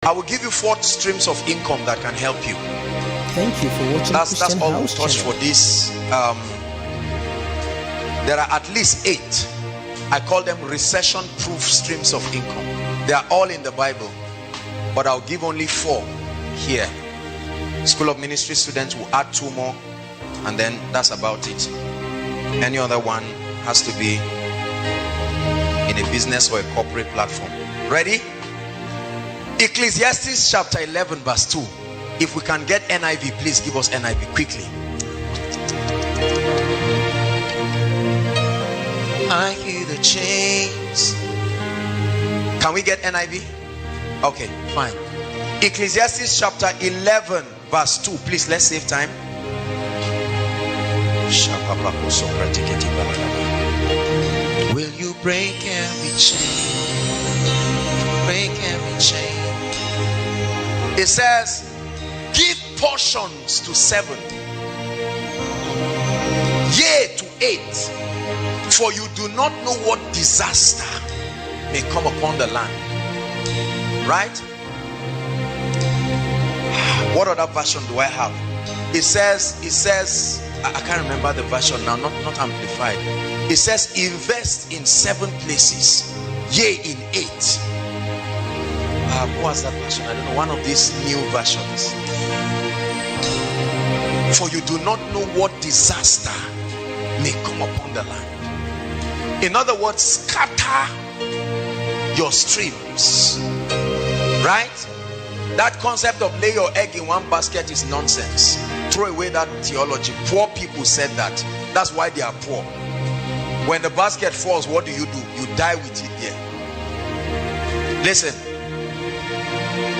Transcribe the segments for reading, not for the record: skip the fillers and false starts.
I will give you 4 streams of income that can help you. Thank you for watching. That's all we'll touch for this. There are at least 8. I call them recession-proof streams of income. They are all in the Bible, but I'll give only 4 here. School of Ministry students will add 2 more, and then that's about it. Any other one has to be in a business or a corporate platform. Ready? Ecclesiastes chapter 11 verse 2. If we can get NIV, please give us NIV quickly. I hear the chains. Can we get NIV? Okay, fine. Ecclesiastes chapter 11 verse 2. Please, let's save time. Will you break every chain? Break every chain. It says, give portions to 7, yea to 8, for you do not know what disaster may come upon the land. Right? What other version do I have? It says, I can't remember the version now, not amplified. It says, invest in 7 places, yea in 8. What was that version? I don't know, one of these new versions. For you do not know what disaster may come upon the land. In other words, scatter your streams. Right? That concept of lay your egg in one basket is nonsense. Throw away that theology. Poor people said that. That's why they are poor. When the basket falls, what do? You die with it there. Listen.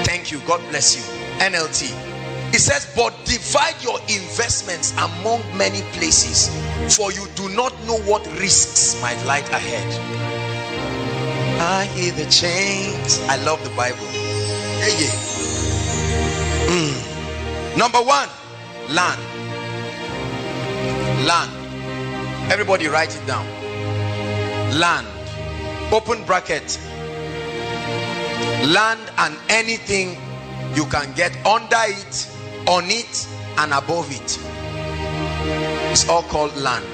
Thank you. God bless you. NLT. It says, but divide your investments among many places, for you do not know what risks might lie ahead. I hear the chains. I love the Bible. Yeah. Number 1, land. Land. Everybody write it down. Land. Open bracket. Land and anything you can get under it, on it, and above it. It's all called land.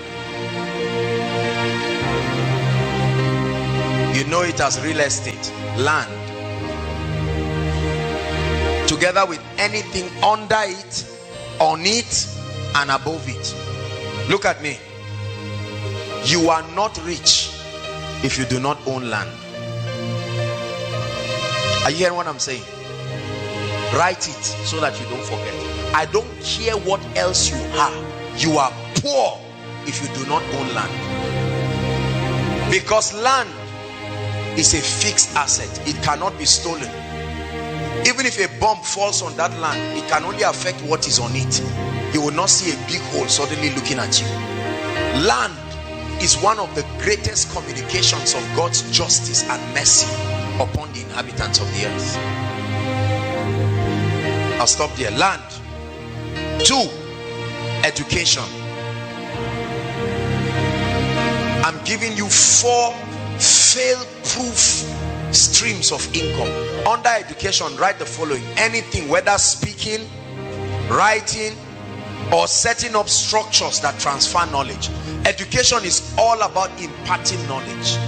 You know it as real estate. Land. Together with anything under it, on it, and above it. Look at me. You are not rich if you do not own land. Are you hearing what I'm saying? Write it so that you don't forget. I don't care what else you are. You are poor if you do not own land. Because land is a fixed asset. It cannot be stolen. Even if a bomb falls on that land, it can only affect what is on it. You will not see a big hole suddenly looking at you. Land is one of the greatest communications of God's justice and mercy upon the inhabitants of the earth. I'll stop there. Land. 2, education. I'm giving you 4 fail-proof streams of income. Under education, write the following. Anything, whether speaking, writing, or setting up structures that transfer knowledge. Education is all about imparting knowledge.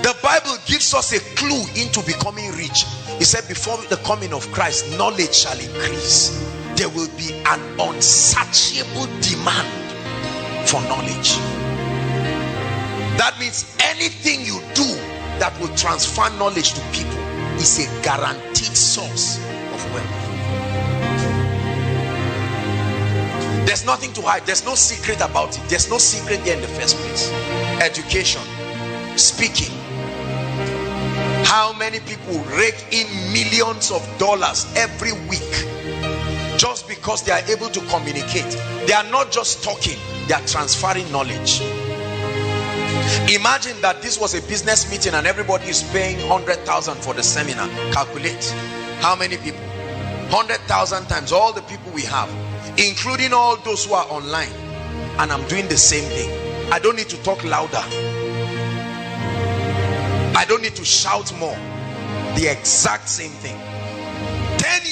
The Bible gives us a clue into becoming rich. It said, before the coming of Christ, knowledge shall increase. There will be an unsatiable demand for knowledge. That means anything you do that will transfer knowledge to people is a guaranteed source of wealth. There's nothing to hide. There's no secret about it. There's no secret there in the first place. Education, speaking. How many people rake in millions of dollars every week just because they are able to communicate? They are not just talking, they are transferring knowledge. Imagine that this was a business meeting and everybody is paying 100,000 for the seminar. Calculate how many people. 100,000 times all the people we have, including all those who are online. And I'm doing the same thing. I don't need to talk louder. I don't need to shout more. The exact same thing.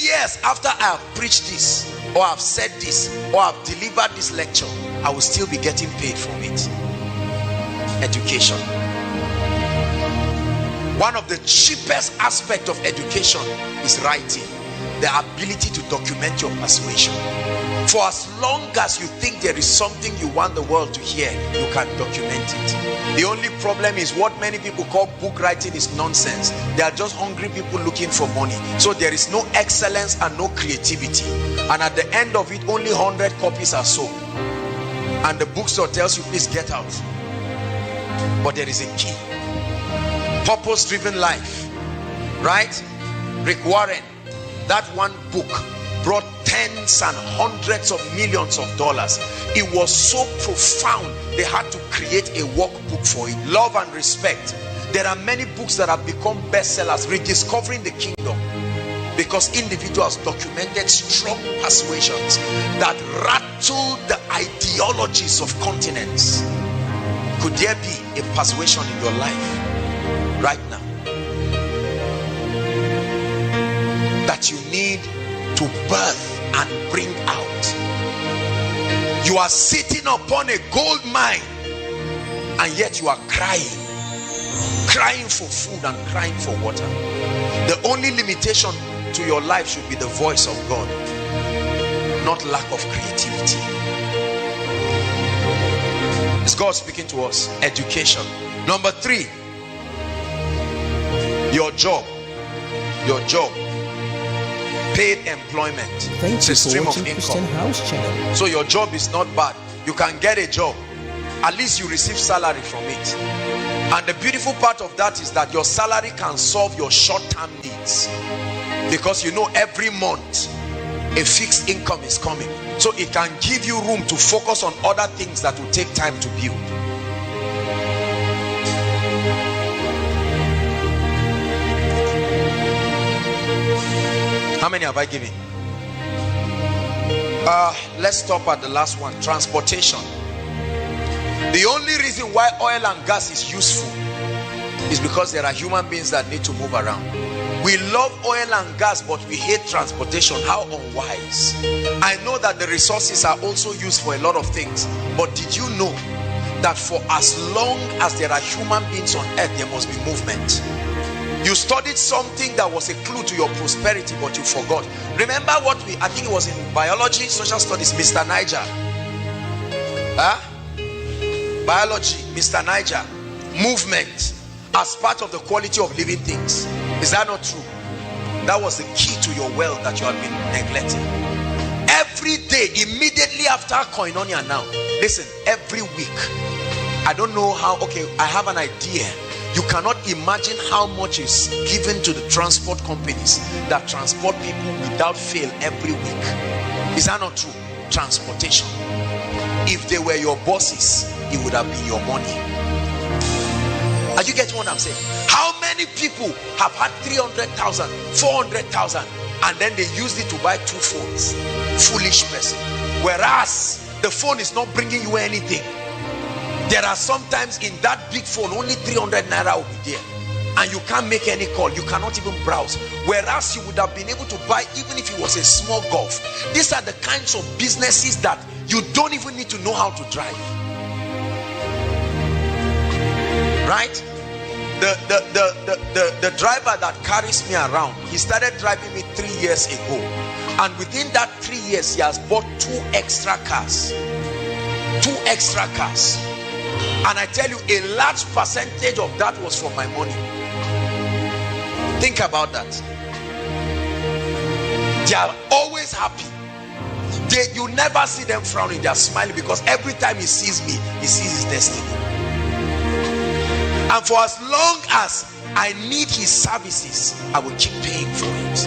years after I have preached this, or I've said this, or I've delivered this lecture, I will still be getting paid from it. Education. One of the cheapest aspects of education is writing, the ability to document your persuasion. For as long as you think there is something you want the world to hear, you can document it. The only problem is what many people call book writing is nonsense. They are just hungry people looking for money. So there is no excellence and no creativity. And at the end of it, only 100 copies are sold. And the bookstore tells you, please get out. But there is a key. Purpose-driven life. Right? Rick Warren, that one book brought tens and hundreds of millions of dollars. It was so profound, they had to create a workbook for it. Love and Respect. There are many books that have become bestsellers, Rediscovering the Kingdom, because individuals documented strong persuasions that rattled the ideologies of continents. Could there be a persuasion in your life right now that you need to birth and bring out? You are sitting upon a gold mine and yet you are crying for food and crying for water. The only limitation to your life should be the voice of God, not lack of creativity. Is God speaking to us? Education. Number 3, your job. Paid employment. It's a stream of income. So your job is not bad. You can get a job. At least you receive salary from it. And the beautiful part of that is that your salary can solve your short-term needs, because you know every month a fixed income is coming. So it can give you room to focus on other things that will take time to build. How many have I given? Let's stop at the last one. Transportation. The only reason why oil and gas is useful is because there are human beings that need to move around. We love oil and gas, but we hate transportation. How unwise. I know that the resources are also used for a lot of things, but did you know that for as long as there are human beings on earth, there must be movement? You studied something that was a clue to your prosperity, but you forgot. Remember what I think it was in biology, social studies, Mr. Niger. Biology, Mr. Niger. Movement as part of the quality of living things. Is that not true? That was the key to your wealth that you have been neglecting. Every day, immediately after Koinonia now, listen, every week, I don't know how, okay, I have an idea. You cannot imagine how much is given to the transport companies that transport people without fail every week. Is that not true? Transportation. If they were your bosses, it would have been your money. Are you getting what I'm saying? How many people have had 300,000, 400,000, and then they used it to buy 2 phones? Foolish person. Whereas the phone is not bringing you anything. There are sometimes in that big phone only 300 naira will be there, and you can't make any call. You cannot even browse. Whereas you would have been able to buy even if it was a small Golf. These are the kinds of businesses that you don't even need to know how to drive. Right? The driver that carries me around, he started driving me 3 years ago, and within that 3 years he has bought 2 extra cars. 2 extra cars. And I tell you, a large percentage of that was from my money. Think about that. They are always happy. You never see them frowning. They are smiling, because every time he sees me, he sees his destiny. And for as long as I need his services, I will keep paying for it.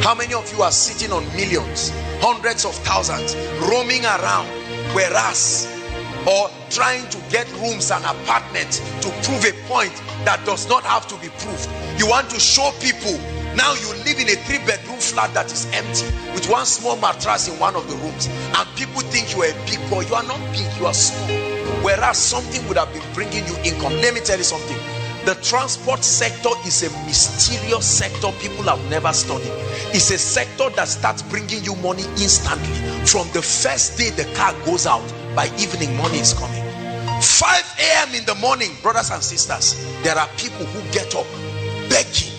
How many of you are sitting on millions, hundreds of thousands, roaming around, whereas, or trying to get rooms and apartments to prove a point that does not have to be proved? You want to show people. Now you live in a 3-bedroom flat that is empty with 1 small mattress in one of the rooms, and people think you are a big boy. You are not big, you are small. Whereas something would have been bringing you income. Let me tell you something. The transport sector is a mysterious sector people have never studied. It's a sector that starts bringing you money instantly. From the first day the car goes out, by evening money is coming. 5 a.m. in the morning, brothers and sisters, there are people who get up begging,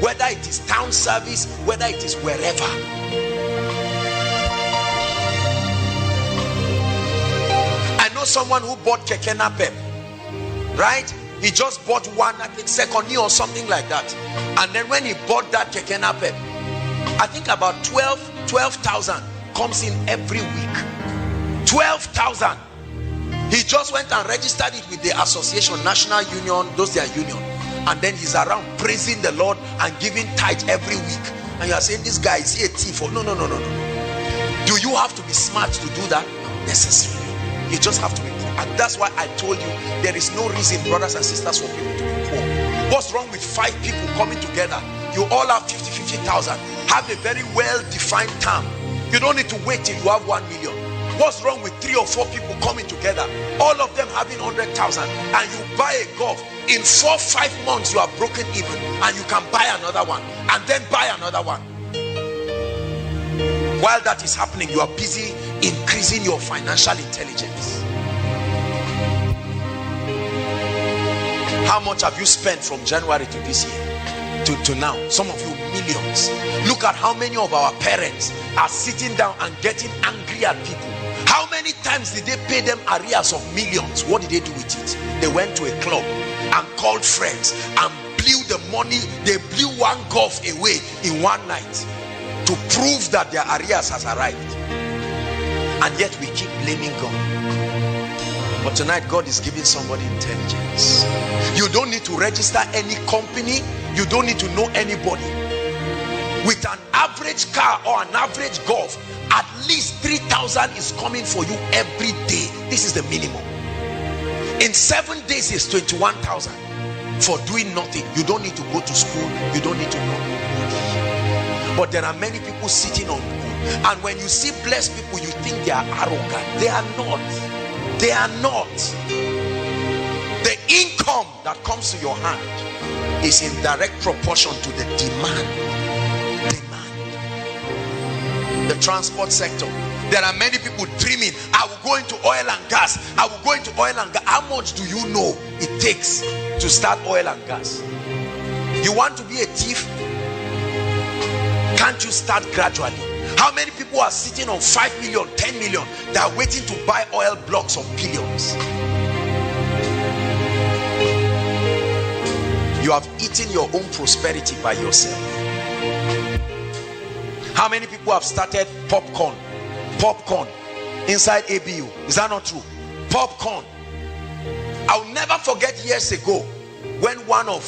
whether it is town service, whether it is wherever. I know someone who bought keke napep, right? He just bought one, I think Secondy or something like that. And then when he bought that keke napep, I think about 12,000 comes in every week. 12,000. He just went and registered it with the association, National Union, those their union. And then he's around praising the Lord and giving tithe every week. And you are saying, this guy, is he a thief? No. Do you have to be smart to do that? Not necessarily. You just have to be. And that's why I told you, there is no reason, brothers and sisters, for people to be poor. What's wrong with 5 people coming together? You all have 50,000. Have a very well-defined term. You don't need to wait till you have 1 million. What's wrong with 3 or 4 people coming together, all of them having 100,000, and you buy a golf? In 4-5 months you are broken even, and you can buy another one, and then buy another one. While that is happening, you are busy increasing your financial intelligence. How much have you spent from January to this year to now? Some of you, millions. Look at how many of our parents are sitting down and getting angry at people. How many times did they pay them arrears of millions? What did they do with it? They went to a club and called friends and blew the money. They blew one golf away in one night to prove that their arrears has arrived. And yet we keep blaming God. But tonight God is giving somebody intelligence. You don't need to register any company. You don't need to know anybody. With an average car or an average golf, at least 3,000 is coming for you every day. This is the minimum. In 7 days is 21,000 for doing nothing. You don't need to go to school. You don't need to know nobody. But there are many people sitting on good. And when you see blessed people, you think they are arrogant. They are not. They are not. The income that comes to your hand is in direct proportion to the demand. The transport sector. There are many people dreaming, I will go into oil and gas. I will go into oil and gas. How much do you know it takes to start oil and gas? You want to be a thief? Can't you start gradually? How many people are sitting on 5 million, 10 million? They are waiting to buy oil blocks of billions. You have eaten your own prosperity by yourself. How many people have started popcorn inside ABU? Is that not true? Popcorn. I'll never forget years ago when one of,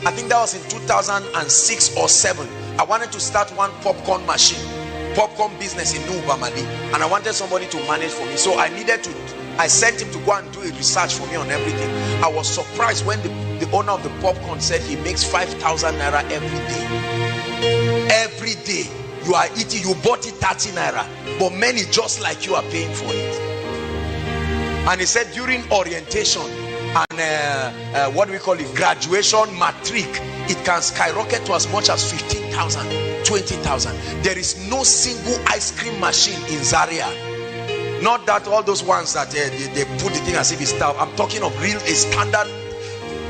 I think that was in 2006 or 7, I wanted to start one popcorn business in Nubamali, and I wanted somebody to manage for me. So I sent him to go and do a research for me on everything. I was surprised when the owner of the popcorn said he makes 5,000 naira every day. Every day. You are eating, you bought it 30 naira, but many just like you are paying for it. And he said during orientation and what do we call it, graduation, matric, it can skyrocket to as much as 15,000, 20,000. There is no single ice cream machine in Zaria. Not that all those ones that they put the thing as if it's tough. I'm talking of real, a standard.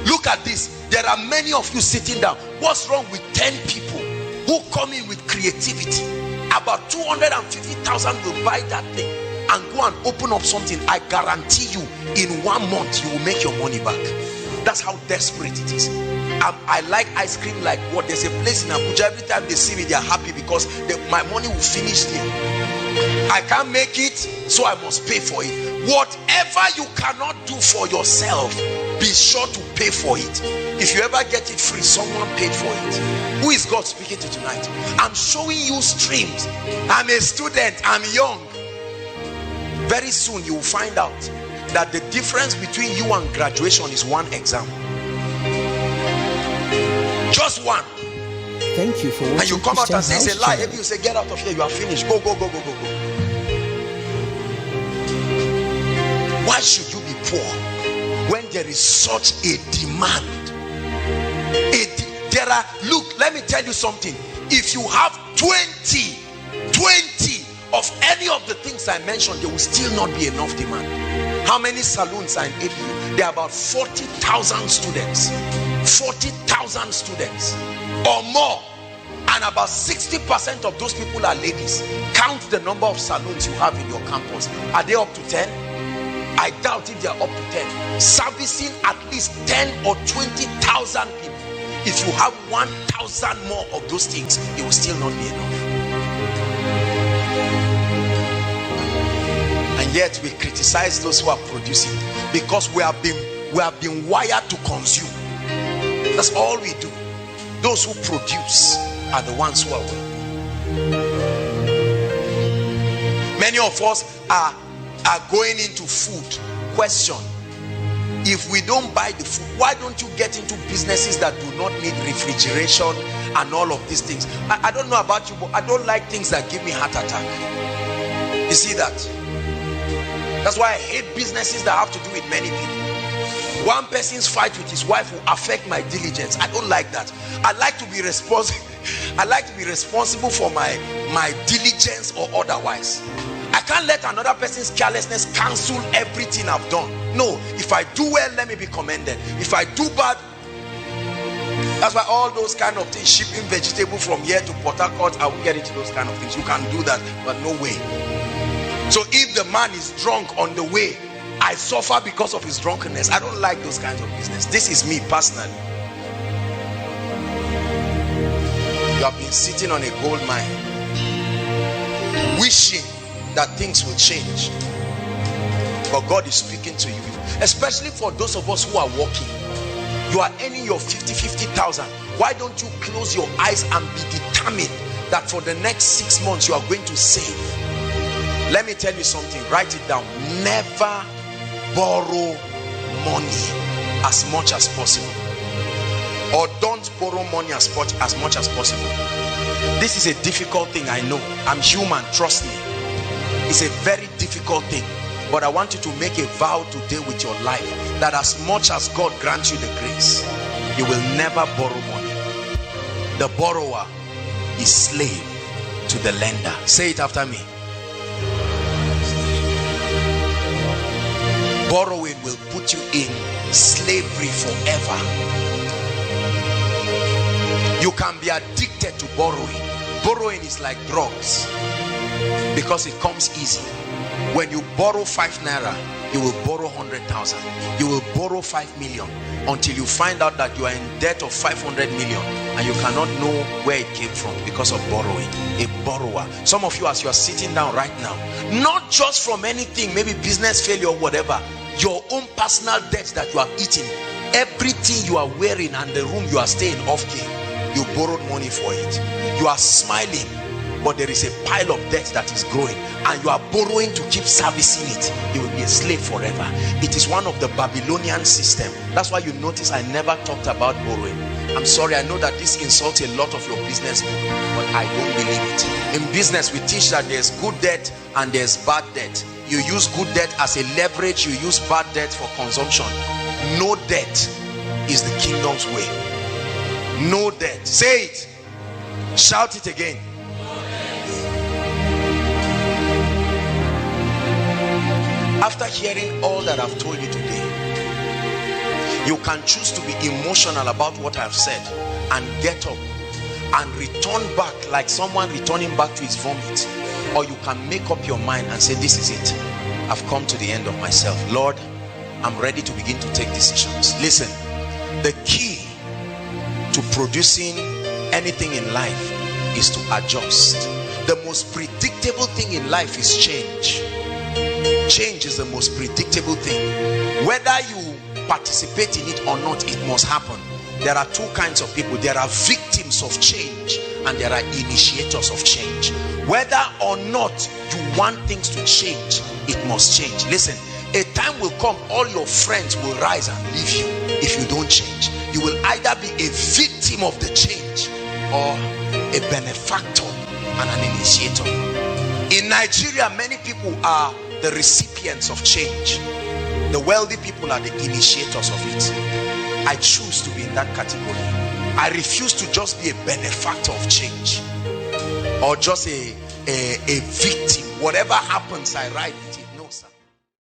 Look at this. There are many of you sitting down. What's wrong with 10 people who come in with creativity? About 250,000 will buy that thing and go and open up something. I guarantee you, in 1 month you will make your money back. That's how desperate it is. I like ice cream like what? There's a place in Abuja, every time they see me they are happy because my money will finish there. I can't make it, so I must pay for it. Whatever you cannot do for yourself, be sure to pay for it. If you ever get it free, someone paid for it. Who is God speaking to tonight? I'm showing you streams. I'm a student, I'm young. Very soon you will find out that the difference between you and graduation is one exam. Just one. Thank you for watching. And you come out and say, Christian it's a lie. House Maybe you say, get out of here, you are finished. Go. Why should you be poor when there is such a demand Look, let me tell you something. If you have 20 of any of the things I mentioned, there will still not be enough demand. How many saloons are in ABU? There are about 40,000 students. 40,000 students or more, and about 60% of those people are ladies. Count the number of saloons you have in your campus. Are they up to 10? I doubt if they are up to 10. Servicing at least 10 or 20,000 people. If you have 1,000 more of those things, it will still not be enough. And yet we criticize those who are producing, because we have been wired to consume. That's all we do. Those who produce are the ones who are wealthy. Many of us are going into food. Question: if we don't buy the food, why don't you get into businesses that do not need refrigeration and all of these things? I don't know about you, but I don't like things that give me heart attack. You see that? That's why I hate businesses that have to do with many people. One person's fight with his wife will affect my diligence. I don't like that. I like to be responsible. I like to be responsible for my diligence or otherwise. I can't let another person's carelessness cancel everything I've done. No, if I do well, let me be commended. If I do bad, that's why all those kind of things, shipping vegetable from here to Port Harcourt, I will get into those kind of things. You can do that, but no way. So if the man is drunk on the way, I suffer because of his drunkenness. I don't like those kinds of business. This is me personally. You have been sitting on a gold mine, wishing that things will change, but God is speaking to you. Especially for those of us who are working, you are earning your 50,000. Why don't you close your eyes and be determined that for the next 6 months you are going to save? Let me tell you something, write it down. Never borrow money as much as possible, or don't borrow money as much as possible. This is a difficult thing, I know. I'm human, trust me. It's a very difficult thing, but I want you to make a vow today with your life that as much as God grants you the grace, you will never borrow money. The borrower is slave to the lender. Say it after me. Borrowing will put you in slavery forever. You can be addicted to borrowing. Borrowing is like drugs because it comes easy. When you borrow 5 naira, you will borrow 100,000. You will borrow 5 million until you find out that you are in debt of 500 million and you cannot know where it came from because of borrowing. A borrower. Some of you, as you are sitting down right now, not just from anything, maybe business failure or whatever, your own personal debt that you have eaten, everything you are wearing and the room you are staying off key, you borrowed money for it. You are smiling, but there is a pile of debt that is growing and you are borrowing to keep servicing it. You will be a slave forever. It is one of the Babylonian system. That's why you notice I never talked about borrowing. I'm sorry, I know that this insults a lot of your business book, but I don't believe it. In business, we teach that there's good debt and there's bad debt. You use good debt as a leverage, you use bad debt for consumption. No debt is the kingdom's way. No debt. Say it. Shout it again. After hearing all that I've told you today, you can choose to be emotional about what I've said and get up and return back like someone returning back to his vomit. Or you can make up your mind and say, this is it. I've come to the end of myself. Lord, I'm ready to begin to take decisions. Listen, the key to producing anything in life is to adjust. The most predictable thing in life is change. Change is the most predictable thing. Whether you participate in it or not, it must happen. There are two kinds of people. There are victims of change and there are initiators of change. Whether or not you want things to change, it must change. Listen, a time will come, all your friends will rise and leave you if you don't change. You will either be a victim of the change or a benefactor and an initiator. In Nigeria, many people are the recipients of change. The wealthy people are the initiators of it. I choose to be in that category. I refuse to just be a benefactor of change, or just a victim. Whatever happens, I ride with it.